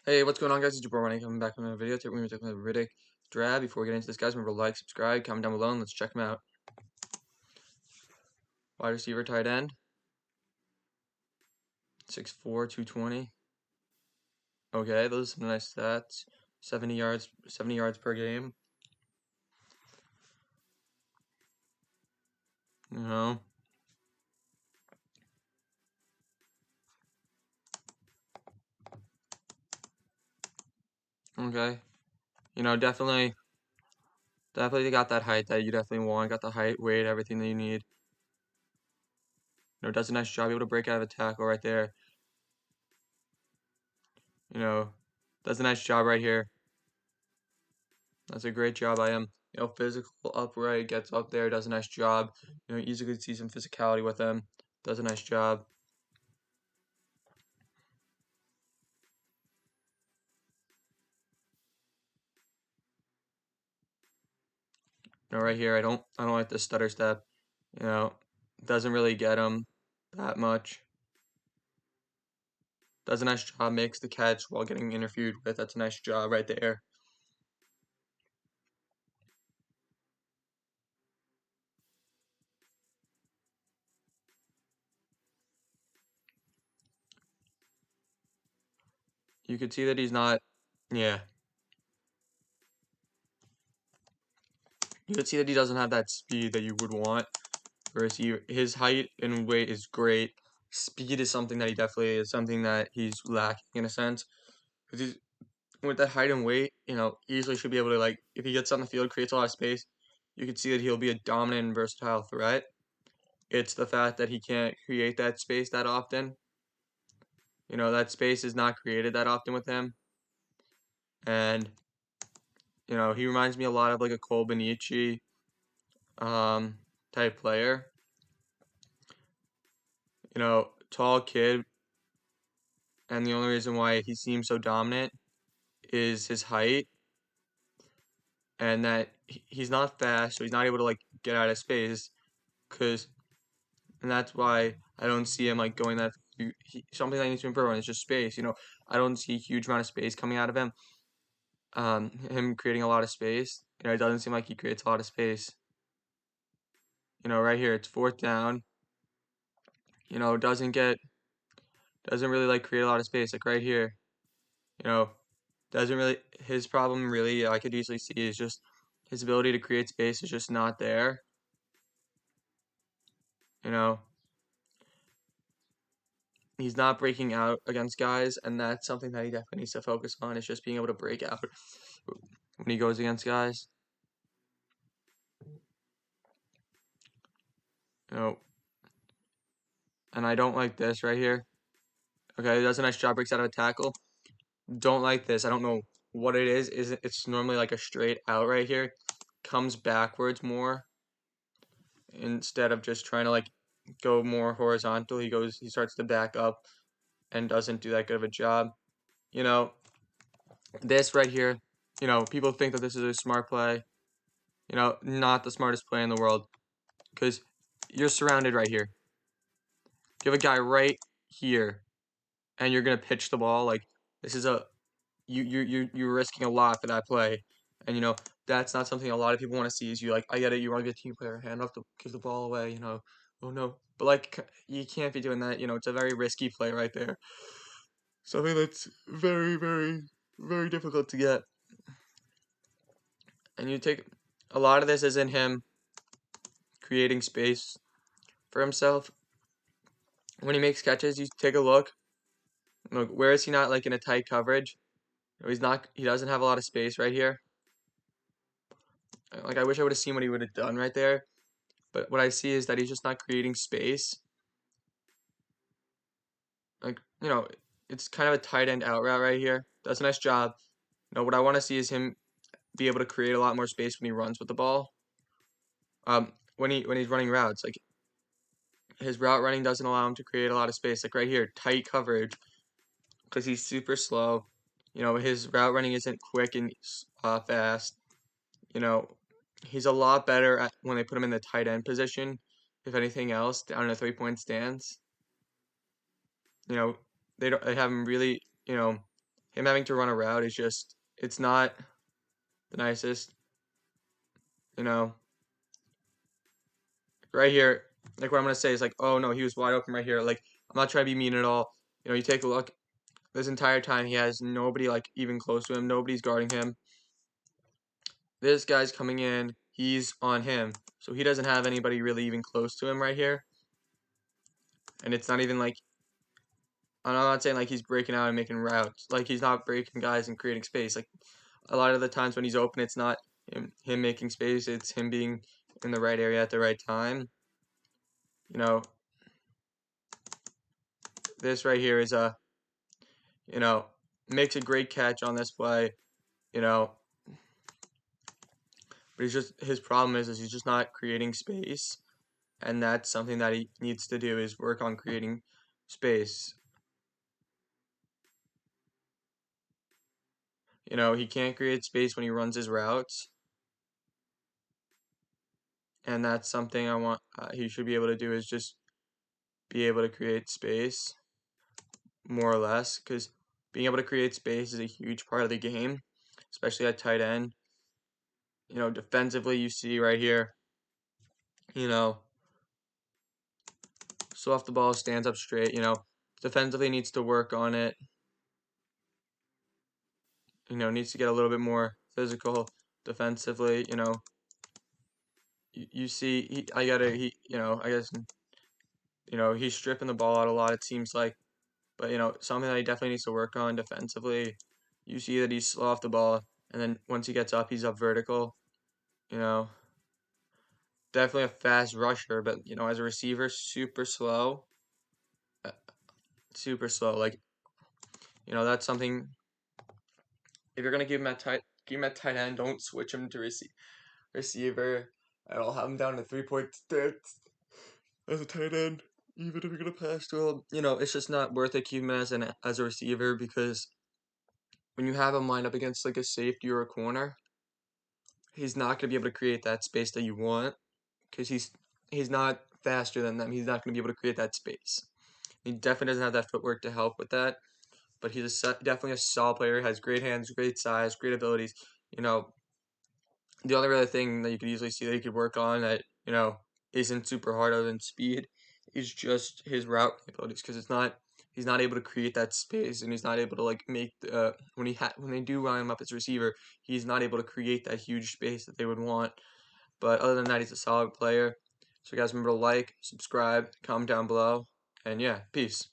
Hey, what's going on, guys? It's your boy Ronnie coming back with another video. Today we're going to be talking about Riddick, Drab. Before we get into this, guys, remember to like, subscribe, comment down below, and let's check him out. Wide receiver, tight end, 6'4", 220. Okay, those are some nice stats. 70 yards per game. You know. Okay. Definitely got that height that you definitely want. Got the height, weight, everything that you need. Does a nice job able to break out of a tackle right there. Does a nice job right here. That's a great job by him. Physical, upright, gets up there, does a nice job. Easily see some physicality with him. Does a nice job. Right here, I don't like the stutter step. Doesn't really get him that much. Does a nice job, makes the catch while getting interfered with. That's a nice job right there. You could see that he's not, yeah. You could see that he doesn't have that speed that you would want. Whereas his height and weight is great. Speed is something that he's lacking in a sense. Because with that height and weight, easily should be able to, like, if he gets on the field, creates a lot of space, you can see that he'll be a dominant and versatile threat. It's the fact that he can't create that space that often. That space is not created that often with him. And, he reminds me a lot of like a Cole Benici type player. Tall kid. And the only reason why he seems so dominant is his height. And that he's not fast, so he's not able to like get out of space. And that's why I don't see him like going that. Something that needs to improve on is just space. I don't see a huge amount of space coming out of him. Him creating a lot of space. It doesn't seem like he creates a lot of space. Right here, it's 4th down. Doesn't really like create a lot of space. Like right here, doesn't really. His problem really, I could easily see, is just his ability to create space is just not there. He's not breaking out against guys, and that's something that he definitely needs to focus on, is just being able to break out when he goes against guys. And I don't like this right here. Okay, does a nice job, breaks out of a tackle. Don't like this. I don't know what it is. It's normally like a straight out right here. Comes backwards more instead of just trying to like go more horizontal. He starts to back up and doesn't do that good of a job. This right here, people think that this is a smart play. Not the smartest play in the world, because you're surrounded right here. You have a guy right here, and you're gonna pitch the ball. Like, this is you're risking a lot for that play, and that's not something a lot of people want to see. Is I get it, you want to be a team player, hand off to give the ball away. Oh no, but like you can't be doing that. It's a very risky play right there. Something that's very, very, very difficult to get. And you take a lot of this is in him creating space for himself. When he makes catches, you take a look. Look, where is he not like in a tight coverage? He doesn't have a lot of space right here. Like, I wish I would have seen what he would have done right there. But what I see is that he's just not creating space. Like, it's kind of a tight end out route right here. Does a nice job. What I want to see is him be able to create a lot more space when he runs with the ball. When he's running routes, like, his route running doesn't allow him to create a lot of space. Like right here, tight coverage, because he's super slow. His route running isn't quick and fast. He's a lot better at when they put him in the tight end position, if anything else, down in a 3-point stance. They have him really, him having to run a route is just, it's not the nicest, you know. Right here, like what I'm gonna say is like, oh no, he was wide open right here. Like, I'm not trying to be mean at all. You know, you take a look. This entire time, he has nobody like even close to him. Nobody's guarding him. This guy's coming in. He's on him, so he doesn't have anybody really even close to him right here. And it's not even like, I'm not saying like he's breaking out and making routes. Like, he's not breaking guys and creating space. Like, a lot of the times when he's open, it's not him making space. It's him being in the right area at the right time. You know, this right here is a, you know, makes a great catch on this play. You know, but he's just, his problem is he's just not creating space, and that's something that he needs to do, is work on creating space. You know, he can't create space when he runs his routes, and that's something I want he should be able to do, is just be able to create space more or less, because being able to create space is a huge part of the game, especially at tight end. You know, defensively, you see right here, you know, so off the ball, stands up straight, you know, defensively needs to work on it, you know, needs to get a little bit more physical defensively, you know. You see, you know, I guess, you know, he's stripping the ball out a lot, it seems like, but, you know, something that he definitely needs to work on defensively. You see that he's slow off the ball, and then once he gets up, he's up vertical, you know. Definitely a fast rusher, but, you know, as a receiver, super slow. Uh, Super slow. Like, you know, that's something, if you're gonna give him at tight end, don't switch him to receiver at all. Have him down to 3-point sticks as a tight end, even if you're gonna pass to him. You know, it's just not worth it keeping him as a receiver, because when you have him lined up against like a safety or a corner, he's not gonna be able to create that space that you want, because he's not faster than them. He's not gonna be able to create that space. He definitely doesn't have that footwork to help with that, but he's definitely a solid player. Has great hands, great size, great abilities. You know, the only other thing that you could easily see that he could work on that, you know, isn't super hard other than speed is just his route abilities, because he's not able to create that space, and he's not able to like make when they do line him up as receiver, he's not able to create that huge space that they would want. But other than that, he's a solid player. So guys, remember to like, subscribe, comment down below, and yeah, peace.